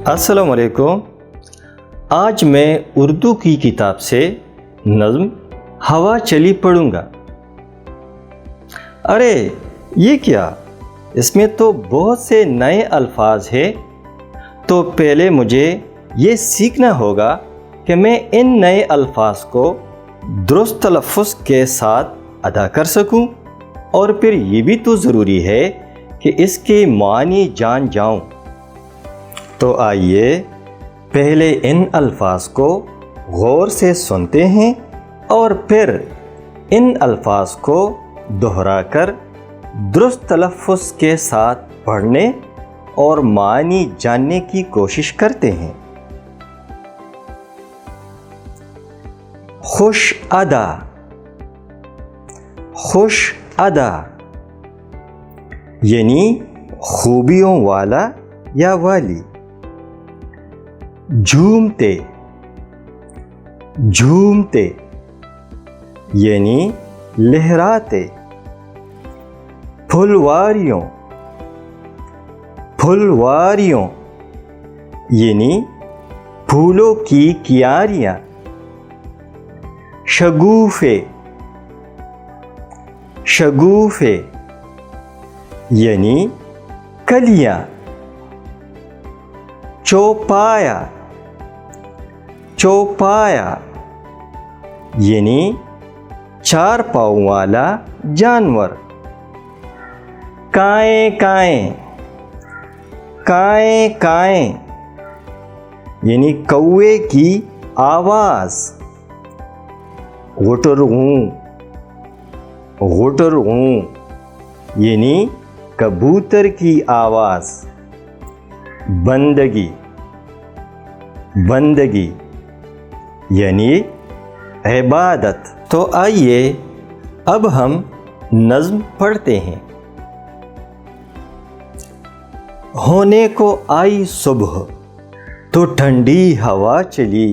السلام علیکم۔ آج میں اردو کی کتاب سے نظم ہوا چلی پڑھوں گا۔ ارے یہ کیا، اس میں تو بہت سے نئے الفاظ ہیں، تو پہلے مجھے یہ سیکھنا ہوگا کہ میں ان نئے الفاظ کو درست تلفظ کے ساتھ ادا کر سکوں، اور پھر یہ بھی تو ضروری ہے کہ اس کے معنی جان جاؤں۔ تو آئیے پہلے ان الفاظ کو غور سے سنتے ہیں اور پھر ان الفاظ کو دہرا کر درست تلفظ کے ساتھ پڑھنے اور معنی جاننے کی کوشش کرتے ہیں۔ خوش ادا، خوش ادا یعنی خوبیوں والا یا والی۔ جھومتے، جھومتے یعنی لہراتے۔ پھلواریوں، پھلواریوں یعنی پھولوں کی کیاریاں۔ شگوفے، شگوفے یعنی کلیاں۔ چوپایا، چوپایا یعنی چار پاؤں والا جانور۔ کائیں کائیں، کائیں کائیں یعنی کوے کی آواز۔ غٹرغوں، غٹرغوں یعنی کبوتر کی آواز۔ بندگی، بندگی یعنی عبادت۔ تو آئیے اب ہم نظم پڑھتے ہیں۔ ہونے کو آئی صبح تو ٹھنڈی ہوا چلی،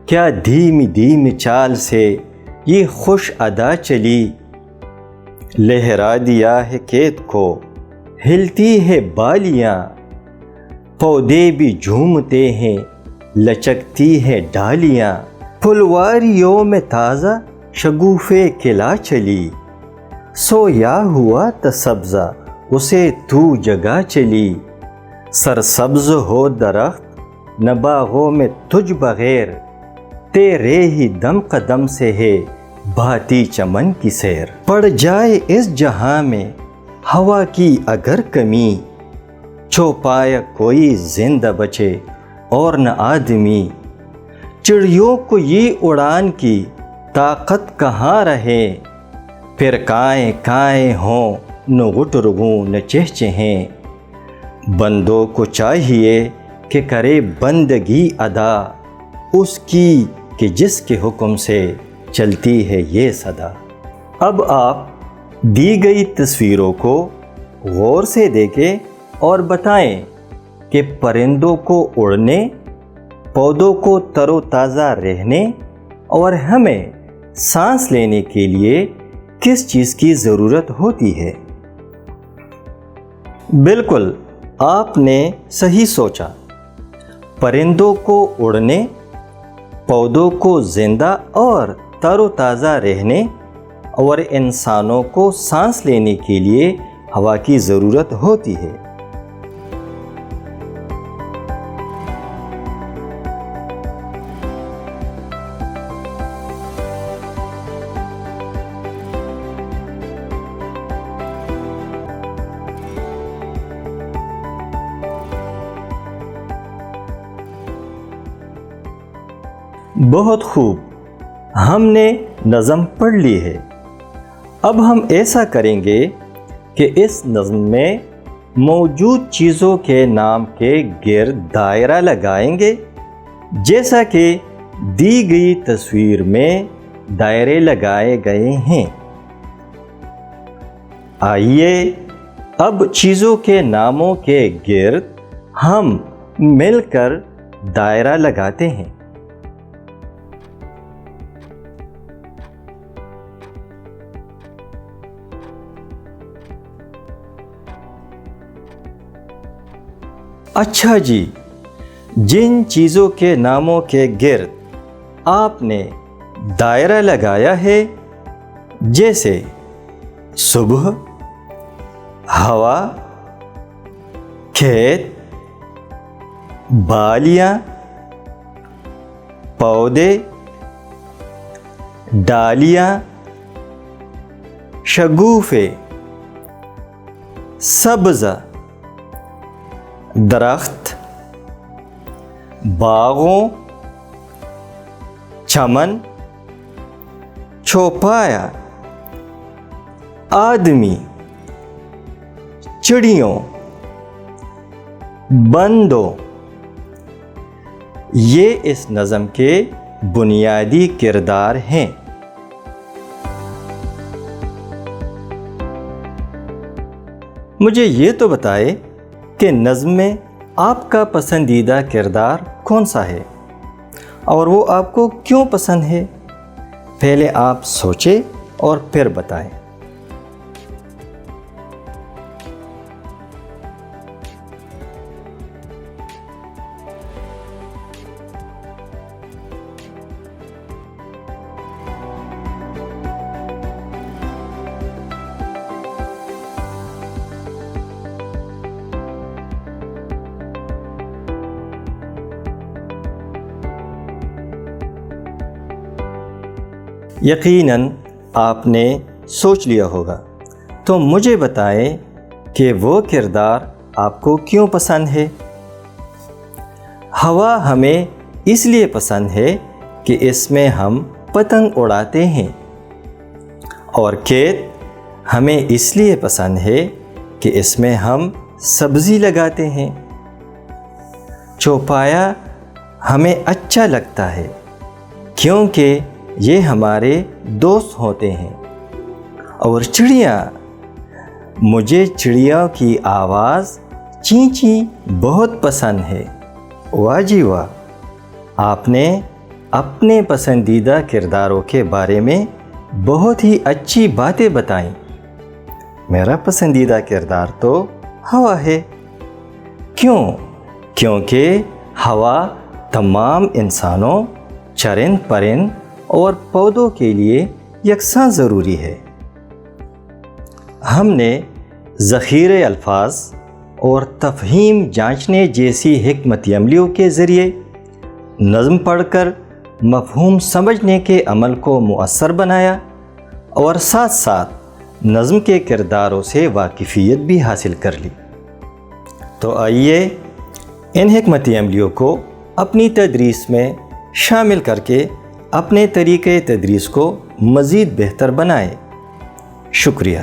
کیا دھیمی دھیمی چال سے یہ خوش ادا چلی۔ لہرا دیا ہے کھیت کو، ہلتی ہے بالیاں، پودے بھی جھومتے ہیں، لچکتی ہے ڈالیاں۔ پھلواریوں میں تازہ شگوفے کھلا چلی، سویا ہوا تھا سبزہ اسے تو جگا چلی۔ سرسبز ہو درخت نہ باغوں میں تجھ بغیر، تیرے ہی دم قدم سے ہے بھاتی چمن کی سیر۔ پڑ جائے اس جہاں میں ہوا کی اگر کمی، چوپایا کوئی زندہ بچے اور نہ آدمی۔ چڑیوں کو یہ اڑان کی طاقت کہاں رہے، پھر کائیں کائیں ہوں نہ غٹرغوں نہ چہچہیں۔ بندوں کو چاہیے کہ کرے بندگی ادا، اس کی کہ جس کے حکم سے چلتی ہے یہ صدا۔ اب آپ دی گئی تصویروں کو غور سے دیکھیں اور بتائیں کہ پرندوں کو اڑنے، پودوں کو تر و تازہ رہنے اور ہمیں سانس لینے کے لیے کس چیز کی ضرورت ہوتی ہے۔ بالکل آپ نے صحیح سوچا، پرندوں کو اڑنے، پودوں کو زندہ اور تر و تازہ رہنے اور انسانوں کو سانس لینے کے لیے ہوا کی ضرورت ہوتی ہے۔ بہت خوب، ہم نے نظم پڑھ لی ہے۔ اب ہم ایسا کریں گے کہ اس نظم میں موجود چیزوں کے نام کے گرد دائرہ لگائیں گے، جیسا کہ دی گئی تصویر میں دائرے لگائے گئے ہیں۔ آئیے اب چیزوں کے ناموں کے گرد ہم مل کر دائرہ لگاتے ہیں۔ اچھا جی، جن چیزوں کے ناموں کے گرد آپ نے دائرہ لگایا ہے، جیسے صبح، ہوا، کھیت، بالیاں، پودے، ڈالیاں، شگوفے، سبزہ، درخت، باغوں، چمن، چوپایا، آدمی، چڑیوں، بندوں، یہ اس نظم کے بنیادی کردار ہیں۔ مجھے یہ تو بتائے کہ نظم میں آپ کا پسندیدہ کردار کون سا ہے اور وہ آپ کو کیوں پسند ہے؟ پہلے آپ سوچیں اور پھر بتائیں۔ یقیناً آپ نے سوچ لیا ہوگا، تو مجھے بتائیں کہ وہ کردار آپ کو کیوں پسند ہے؟ ہوا ہمیں اس لیے پسند ہے کہ اس میں ہم پتنگ اڑاتے ہیں، اور کھیت ہمیں اس لیے پسند ہے کہ اس میں ہم سبزی لگاتے ہیں۔ چوپایا ہمیں اچھا لگتا ہے کیونکہ یہ ہمارے دوست ہوتے ہیں، اور چڑیاں، مجھے چڑیوں کی آواز چیں چیں بہت پسند ہے۔ واہ جی واہ، آپ نے اپنے پسندیدہ کرداروں کے بارے میں بہت ہی اچھی باتیں بتائیں۔ میرا پسندیدہ کردار تو ہوا ہے۔ کیوں؟ کیونکہ ہوا تمام انسانوں، چرند پرند اور پودوں کے لیے یکساں ضروری ہے۔ ہم نے ذخیرہ الفاظ اور تفہیم جانچنے جیسی حکمت عملیوں کے ذریعے نظم پڑھ کر مفہوم سمجھنے کے عمل کو مؤثر بنایا، اور ساتھ ساتھ نظم کے کرداروں سے واقفیت بھی حاصل کر لی۔ تو آئیے ان حکمت عملیوں کو اپنی تدریس میں شامل کر کے اپنے طریقۂ تدریس کو مزید بہتر بنائیں۔ شکریہ۔